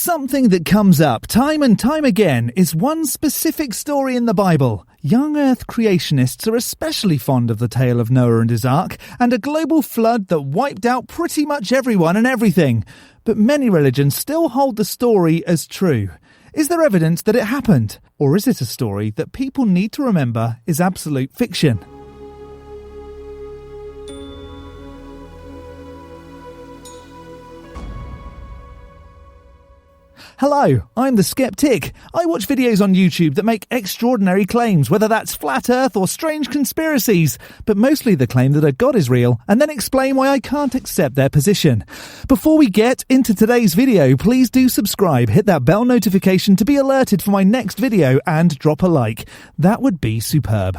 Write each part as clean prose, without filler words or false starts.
Something that comes up time and time again is one specific story in the Bible. Young Earth creationists are especially fond of the tale of Noah and his ark, and a global flood that wiped out pretty much everyone and everything. But many religions still hold the story as true. Is there evidence that it happened? Or is it a story that people need to remember is absolute fiction? Hello, I'm the Skeptic. I watch videos on YouTube that make extraordinary claims, whether that's flat earth or strange conspiracies, but mostly the claim that a god is real, and then explain why I can't accept their position. Before we get into today's video, please do subscribe, hit that bell notification to be alerted for my next video, and drop a like. That would be superb.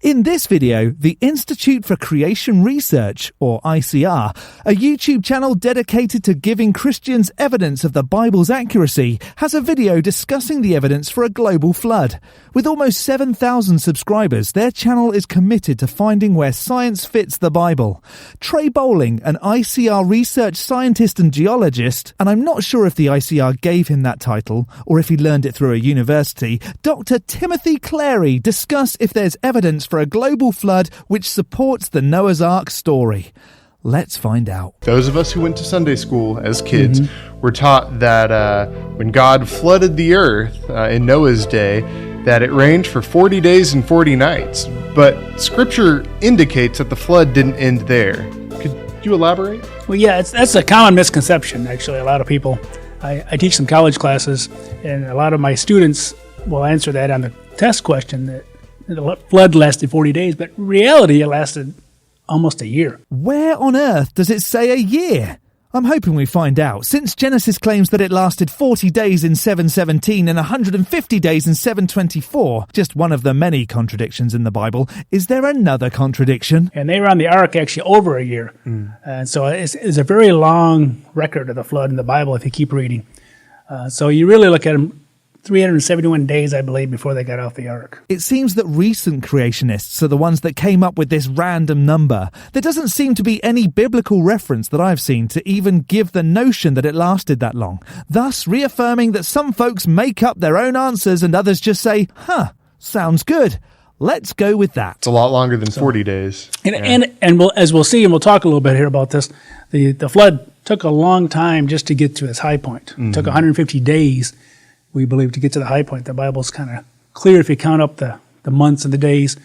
In this video, the Institute for Creation Research, or ICR, a YouTube channel dedicated to giving Christians evidence of the Bible's accuracy, has a video discussing the evidence for a global flood. With almost 7,000 subscribers, their channel is committed to finding where science fits the Bible. Trey Bowling, an ICR research scientist and geologist, and I'm not sure if the ICR gave him that title or if he learned it through a university, Dr. Timothy Clarey discuss if there's evidence for a global flood which supports the Noah's Ark story. Let's find out. Those of us who went to Sunday school as kids were taught that when God flooded the earth in Noah's day, that it rained for 40 days and 40 nights. But Scripture indicates that the flood didn't end there. Could you elaborate? Well, yeah, that's a common misconception, actually. A lot of people, I teach some college classes, and a lot of my students will answer that on the test question that the flood lasted 40 days, but in reality, it lasted almost a year. Where on earth does it say a year? I'm hoping we find out. Since Genesis claims that it lasted 40 days in 717 and 150 days in 724, just one of the many contradictions in the Bible, is there another contradiction? And they were on the ark actually over a year. And so it's a very long record of the flood in the Bible if you keep reading. So you really look at them 371 days, I believe, before they got off the ark. It seems that recent creationists are the ones that came up with this random number. There doesn't seem to be any biblical reference that I've seen to even give the notion that it lasted that long, thus reaffirming that some folks make up their own answers and others just say, sounds good. Let's go with that. It's a lot longer than 40 days. And we'll, as we'll see, and we'll talk a little bit here about this, the flood took a long time just to get to its high point. It took 150 days, we believe, to get to the high point. The Bible's kind of clear if you count up the months and the days.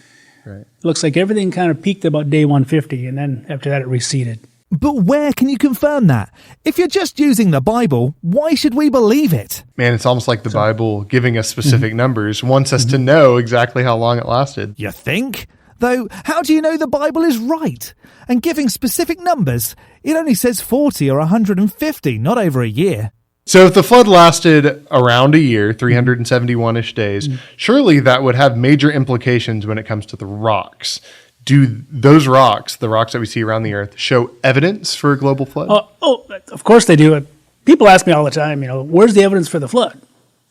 Right. It looks like everything kind of peaked about day 150, and then after that it receded. But where can you confirm that? If you're just using the Bible, why should we believe it? Man, it's almost like the Bible giving us specific numbers, wants us to know exactly how long it lasted. You think? Though, how do you know the Bible is right? And giving specific numbers, it only says 40 or 150, not over a year. So if the flood lasted around a year, 371-ish days, surely that would have major implications when it comes to the rocks. Do those rocks, the rocks that we see around the earth, show evidence for a global flood? Oh, of course they do. People ask me all the time, where's the evidence for the flood?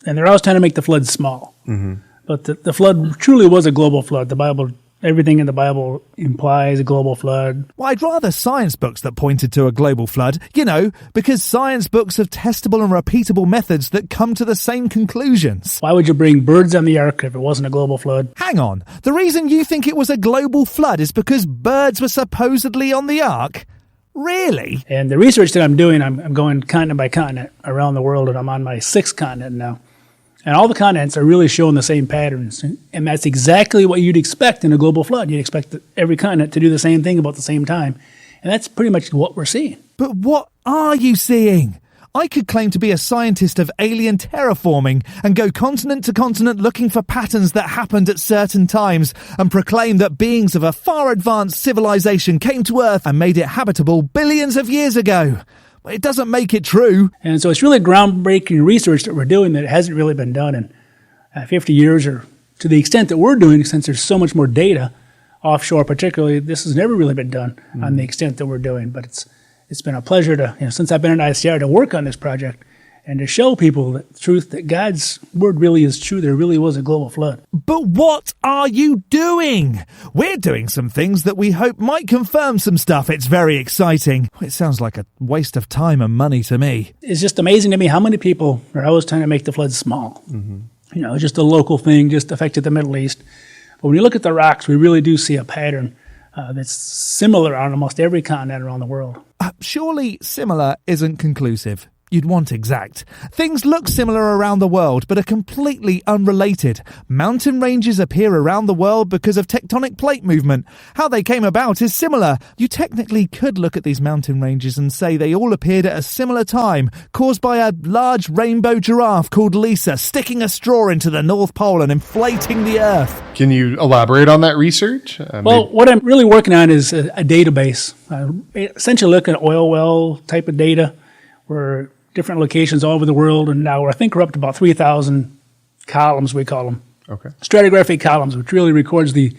And they're always trying to make the flood small. But the flood truly was a global flood. The Bible, everything in the Bible implies a global flood. Well, I'd rather science books that pointed to a global flood, because science books have testable and repeatable methods that come to the same conclusions. Why would you bring birds on the ark if it wasn't a global flood? Hang on. The reason you think it was a global flood is because birds were supposedly on the ark? Really? And the research that I'm doing, I'm going continent by continent around the world, and I'm on my 6th continent now. And all the continents are really showing the same patterns. And that's exactly what you'd expect in a global flood. You'd expect every continent to do the same thing about the same time. And that's pretty much what we're seeing. But what are you seeing? I could claim to be a scientist of alien terraforming and go continent to continent looking for patterns that happened at certain times and proclaim that beings of a far advanced civilization came to Earth and made it habitable billions of years ago. It doesn't make it true. And so it's really groundbreaking research that we're doing that hasn't really been done in 50 years, or to the extent that we're doing, since there's so much more data offshore particularly. This has never really been done on the extent that we're doing. But it's been a pleasure to, since I've been at ICR, to work on this project and to show people the truth that God's word really is true. There really was a global flood. But what are you doing? We're doing some things that we hope might confirm some stuff. It's very exciting. It sounds like a waste of time and money to me. It's just amazing to me how many people are always trying to make the flood small. Just a local thing, just affected the Middle East. But when you look at the rocks, we really do see a pattern that's similar on almost every continent around the world. Surely similar isn't conclusive. You'd want exact. Things look similar around the world, but are completely unrelated. Mountain ranges appear around the world because of tectonic plate movement. How they came about is similar. You technically could look at these mountain ranges and say they all appeared at a similar time, caused by a large rainbow giraffe called Lisa sticking a straw into the North Pole and inflating the Earth. Can you elaborate on that research? What I'm really working on is a database. Essentially looking at oil well type of data where different locations all over the world, and now I think we're up to about 3,000 columns, we call them. Okay. Stratigraphic columns, which really records the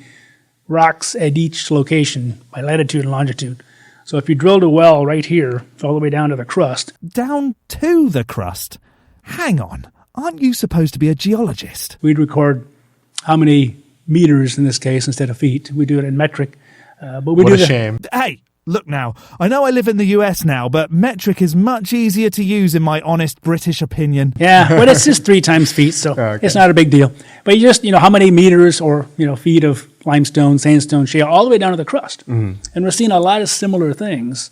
rocks at each location by latitude and longitude. So if you drilled a well right here, all the way down to the crust. Down to the crust? Hang on, aren't you supposed to be a geologist? We'd record how many meters in this case instead of feet. We do it in metric. What a shame. Hey! Look now, I know I live in the US now, but metric is much easier to use in my honest British opinion. Yeah, but it's just 3 times feet, so It's not a big deal. But you just, how many meters or, feet of limestone, sandstone, shale, all the way down to the crust. And we're seeing a lot of similar things.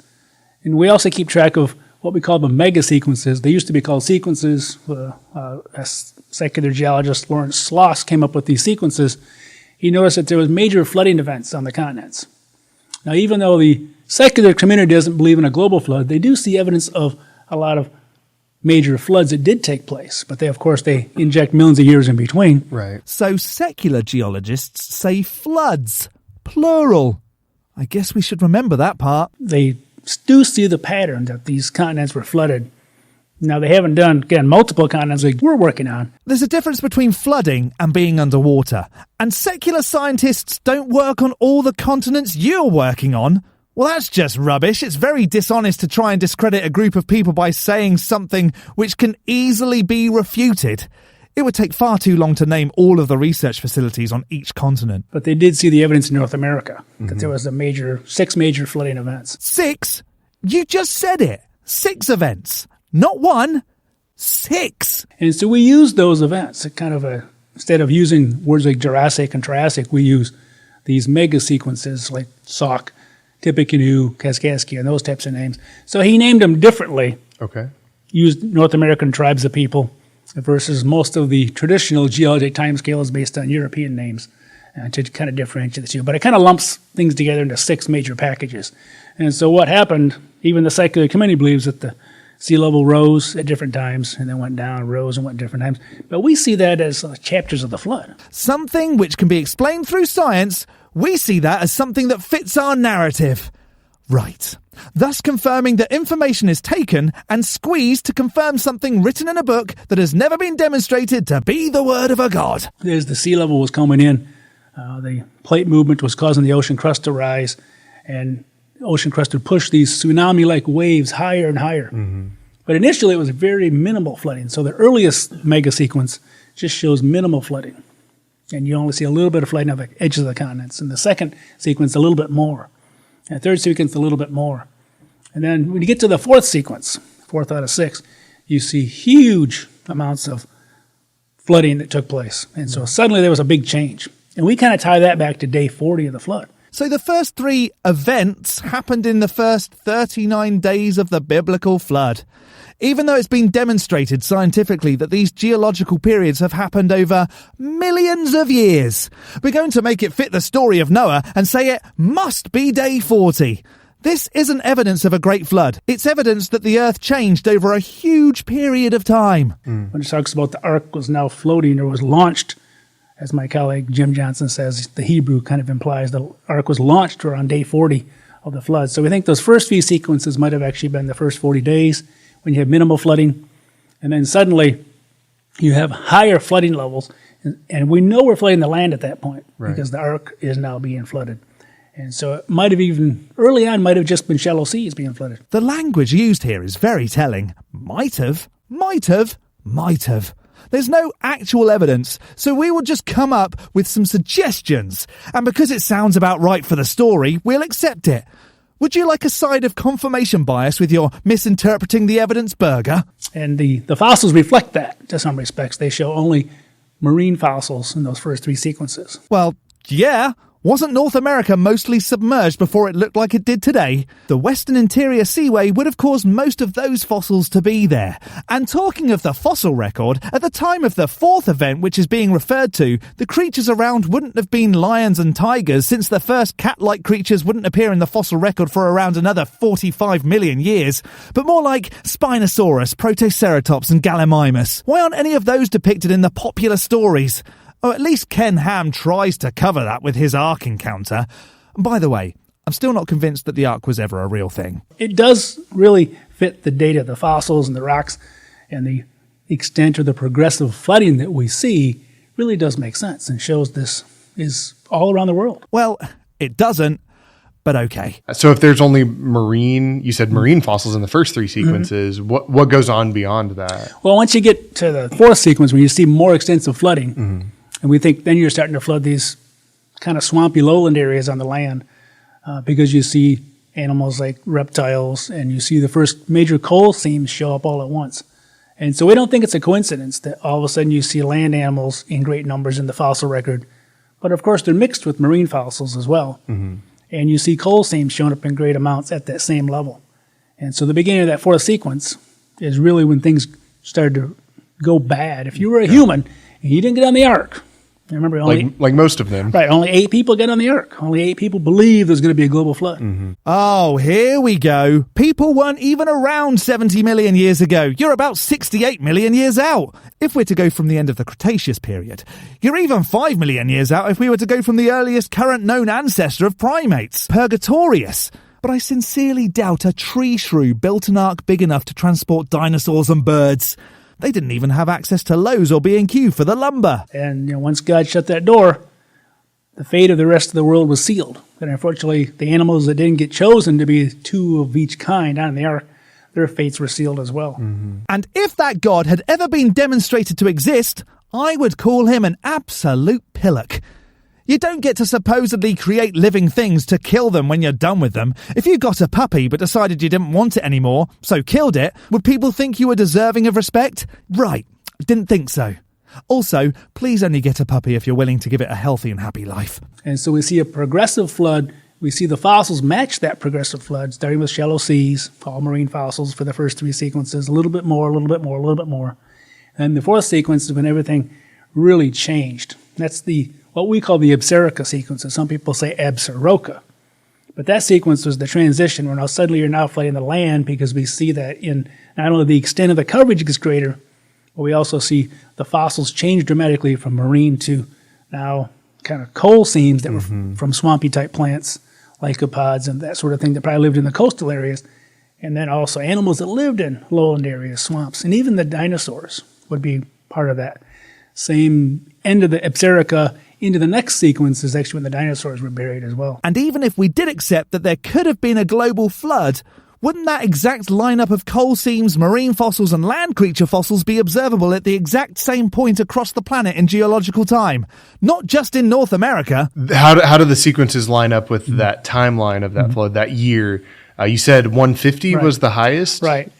And we also keep track of what we call the mega sequences. They used to be called sequences. A secular geologist, Lawrence Sloss, came up with these sequences. He noticed that there was major flooding events on the continents. Now, even though the secular community doesn't believe in a global flood, they do see evidence of a lot of major floods that did take place. But they inject millions of years in between. Right. So secular geologists say floods, plural. I guess we should remember that part. They do see the pattern that these continents were flooded. Now, they haven't done, again, multiple continents like we're working on. There's a difference between flooding and being underwater. And secular scientists don't work on all the continents you're working on. Well, that's just rubbish. It's very dishonest to try and discredit a group of people by saying something which can easily be refuted. It would take far too long to name all of the research facilities on each continent. But they did see the evidence in North America that there was 6 major flooding events. 6? You just said it. 6 events. Not 1, 6. And so we use those events. Instead of using words like Jurassic and Triassic, we use these mega sequences like Sauk, Tippecanoe, Kaskaskia, and those types of names. So he named them differently. Okay. Used North American tribes of people versus most of the traditional geologic timescales based on European names to kind of differentiate the two. But it kind of lumps things together into 6 major packages. And so what happened, even the secular community believes that the sea level rose at different times and then went down, rose and went different times. But we see that as chapters of the flood. Something which can be explained through science, we see that as something that fits our narrative. Right. Thus confirming that information is taken and squeezed to confirm something written in a book that has never been demonstrated to be the word of a god. As the sea level was coming in, the plate movement was causing the ocean crust to rise, and ocean crust would push these tsunami-like waves higher and higher. But initially, it was very minimal flooding. So the earliest mega sequence just shows minimal flooding. And you only see a little bit of flooding on the edges of the continents. And the second sequence, a little bit more. And the third sequence, a little bit more. And then when you get to the fourth sequence, 4th out of 6, you see huge amounts of flooding that took place. And so suddenly there was a big change. And we kind of tie that back to day 40 of the flood. So the first 3 events happened in the first 39 days of the biblical flood. Even though it's been demonstrated scientifically that these geological periods have happened over millions of years, we're going to make it fit the story of Noah and say it must be day 40. This isn't evidence of a great flood. It's evidence that the earth changed over a huge period of time. When it talks about the ark was now floating or was launched, as my colleague Jim Johnson says, the Hebrew kind of implies the ark was launched around day 40 of the flood. So we think those first few sequences might have actually been the first 40 days when you have minimal flooding. And then suddenly you have higher flooding levels. And we know we're flooding the land at that point because the ark is now being flooded. And so it might have early on, might have just been shallow seas being flooded. The language used here is very telling. Might have. Might have. There's no actual evidence, so we will just come up with some suggestions. And because it sounds about right for the story, we'll accept it. Would you like a side of confirmation bias with your misinterpreting the evidence burger? And the fossils reflect that to some respects. They show only marine fossils in those first three sequences. Well, yeah. Wasn't North America mostly submerged before it looked like it did today? The Western Interior Seaway would have caused most of those fossils to be there. And talking of the fossil record, at the time of the fourth event which is being referred to, the creatures around wouldn't have been lions and tigers, since the first cat-like creatures wouldn't appear in the fossil record for around another 45 million years, but more like Spinosaurus, Protoceratops and Gallimimus. Why aren't any of those depicted in the popular stories? Or at least Ken Ham tries to cover that with his Ark encounter. By the way, I'm still not convinced that the Ark was ever a real thing. It does really fit the data, the fossils and the rocks, and the extent of the progressive flooding that we see really does make sense and shows this is all around the world. Well, it doesn't, but okay. So if there's only you said marine fossils in the first three sequences, what goes on beyond that? Well, once you get to the fourth sequence where you see more extensive flooding, and we think then you're starting to flood these kind of swampy lowland areas on the land because you see animals like reptiles and you see the first major coal seams show up all at once. And so we don't think it's a coincidence that all of a sudden you see land animals in great numbers in the fossil record. But of course they're mixed with marine fossils as well. And you see coal seams showing up in great amounts at that same level. And so the beginning of that fourth sequence is really when things started to go bad. If you were a human and you didn't get on the Ark, remember, like most of them. Right, only 8 people get on the Ark. Only 8 people believe there's going to be a global flood. Oh, here we go. People weren't even around 70 million years ago. You're about 68 million years out, if we're to go from the end of the Cretaceous period. You're even 5 million years out if we were to go from the earliest current known ancestor of primates, Purgatorius. But I sincerely doubt a tree shrew built an ark big enough to transport dinosaurs and birds. They didn't even have access to Lowe's or B&Q for the lumber. And once God shut that door, the fate of the rest of the world was sealed. And unfortunately, the animals that didn't get chosen to be 2 of each kind on the Ark, their fates were sealed as well. And if that God had ever been demonstrated to exist, I would call him an absolute pillock. You don't get to supposedly create living things to kill them when you're done with them. If you got a puppy but decided you didn't want it anymore, so killed it, would people think you were deserving of respect? Right, didn't think so. Also, please only get a puppy if you're willing to give it a healthy and happy life. And so we see a progressive flood. We see the fossils match that progressive flood, starting with shallow seas, all marine fossils for the first 3 sequences, a little bit more, a little bit more, a little bit more. And the fourth sequence is when everything really changed. That's what we call the Absarica sequence, and some people say Absaroka. But that sequence was the transition where now suddenly you're now flooding the land because we see that in not only the extent of the coverage gets greater, but we also see the fossils change dramatically from marine to now kind of coal seams that were from swampy type plants, lycopods and that sort of thing that probably lived in the coastal areas. And then also animals that lived in lowland areas, swamps, and even the dinosaurs would be part of that. Same end of the Absarica into the next sequence is actually when the dinosaurs were buried as well. And even if we did accept that there could have been a global flood, wouldn't that exact lineup of coal seams, marine fossils and land creature fossils be observable at the exact same point across the planet in geological time? Not just in North America. How do the sequences line up with that timeline of that flood, that year? You said 150 was the highest? Right.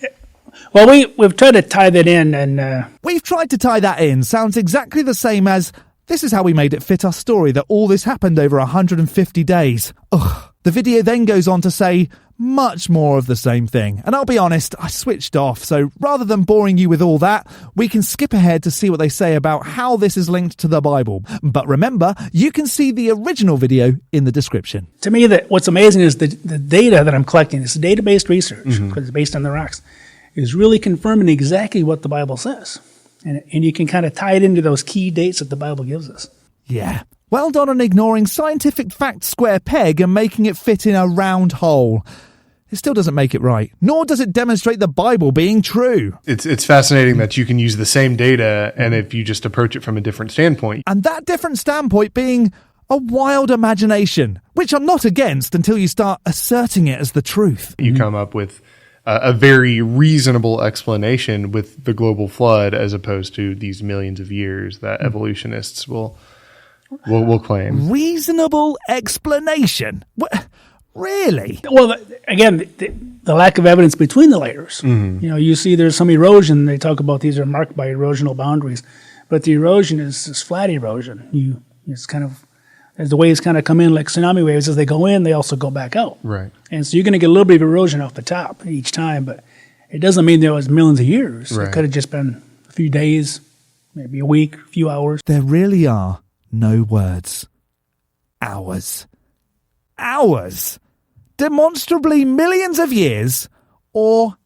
Well, we've tried to tie that in. And We've tried to tie that in. Sounds exactly the same as, this is how we made it fit our story that all this happened over 150 days. Ugh. The video then goes on to say much more of the same thing. And I'll be honest, I switched off. So rather than boring you with all that, we can skip ahead to see what they say about how this is linked to the Bible. But remember, you can see the original video in the description. To me, what's amazing is the data that I'm collecting, this data-based research, because it's based on the rocks, is really confirming exactly what the Bible says. And you can kind of tie it into those key dates that the Bible gives us. Yeah. Well done on ignoring scientific fact square peg and making it fit in a round hole. It still doesn't make it right, nor does it demonstrate the Bible being true. It's fascinating that you can use the same data and if you just approach it from a different standpoint. And that different standpoint being a wild imagination, which I'm not against until you start asserting it as the truth. You come up with a very reasonable explanation with the global flood, as opposed to these millions of years that evolutionists will claim. Reasonable explanation? What? Really? Well, again, the lack of evidence between the layers. Mm-hmm. You see there's some erosion. They talk about these are marked by erosional boundaries. But the erosion is flat erosion. It's kind of, as the waves kind of come in like tsunami waves, as they go in, they also go back out. Right. And so you're going to get a little bit of erosion off the top each time, but it doesn't mean there was millions of years. Right. It could have just been a few days, maybe a week, a few hours. There really are no words. Hours. Hours. Demonstrably millions of years or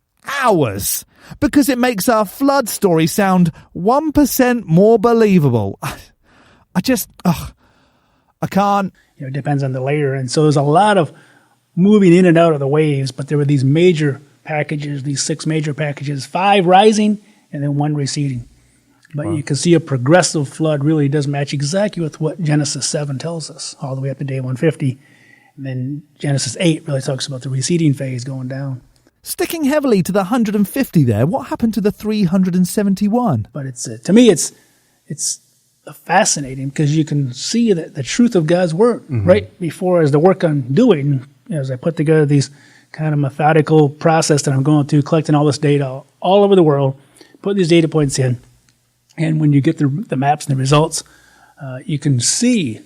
hours. Because it makes our flood story sound 1% more believable. I can't. It depends on the layer. And so there's a lot of moving in and out of the waves, but there were these major packages, these 6 major packages, 5 rising and then 1 receding. But You can see a progressive flood really does match exactly with what Genesis 7 tells us, all the way up to day 150. And then Genesis 8 really talks about the receding phase going down. Sticking heavily to the 150 there, what happened to the 371? But it's to me, it's fascinating because you can see the truth of God's word right before, as the work I'm doing, as I put together these kind of methodical process that I'm going through, collecting all this data all over the world, put these data points in. And when you get the maps and the results, you can see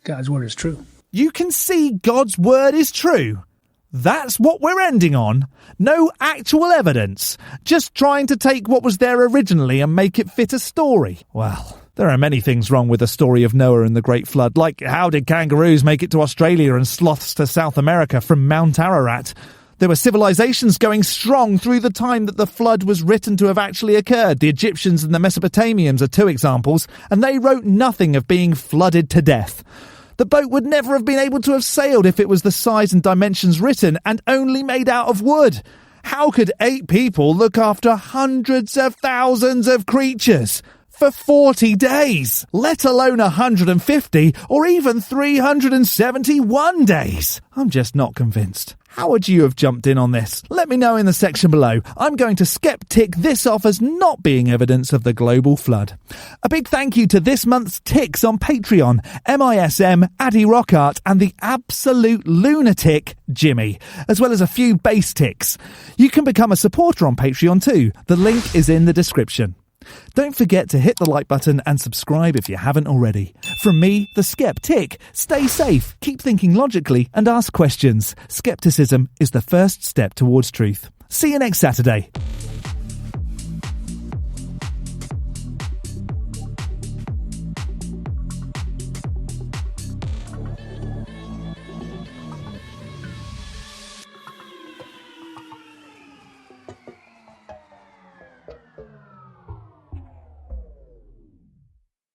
God's word is true. You can see God's word is true. That's what we're ending on. No actual evidence. Just trying to take what was there originally and make it fit a story. Well, there are many things wrong with the story of Noah and the Great Flood, like how did kangaroos make it to Australia and sloths to South America from Mount Ararat? There were civilizations going strong through the time that the flood was written to have actually occurred. The Egyptians and the Mesopotamians are 2 examples, and they wrote nothing of being flooded to death. The boat would never have been able to have sailed if it was the size and dimensions written and only made out of wood. How could 8 people look after hundreds of thousands of creatures for 40 days, let alone 150 or even 371 days? I'm just not convinced. How would you have jumped in on this? Let me know in the section below. I'm going to skeptic this off as not being evidence of the global flood. A big thank you to this month's ticks on Patreon, MISM, Addy Rockart and the absolute lunatic Jimmy, as well as a few base ticks. You can become a supporter on Patreon too. The link is in the description. Don't forget to hit the like button and subscribe if you haven't already. From me, the Skeptic, stay safe, keep thinking logically and ask questions. Skepticism is the first step towards truth. See you next Saturday.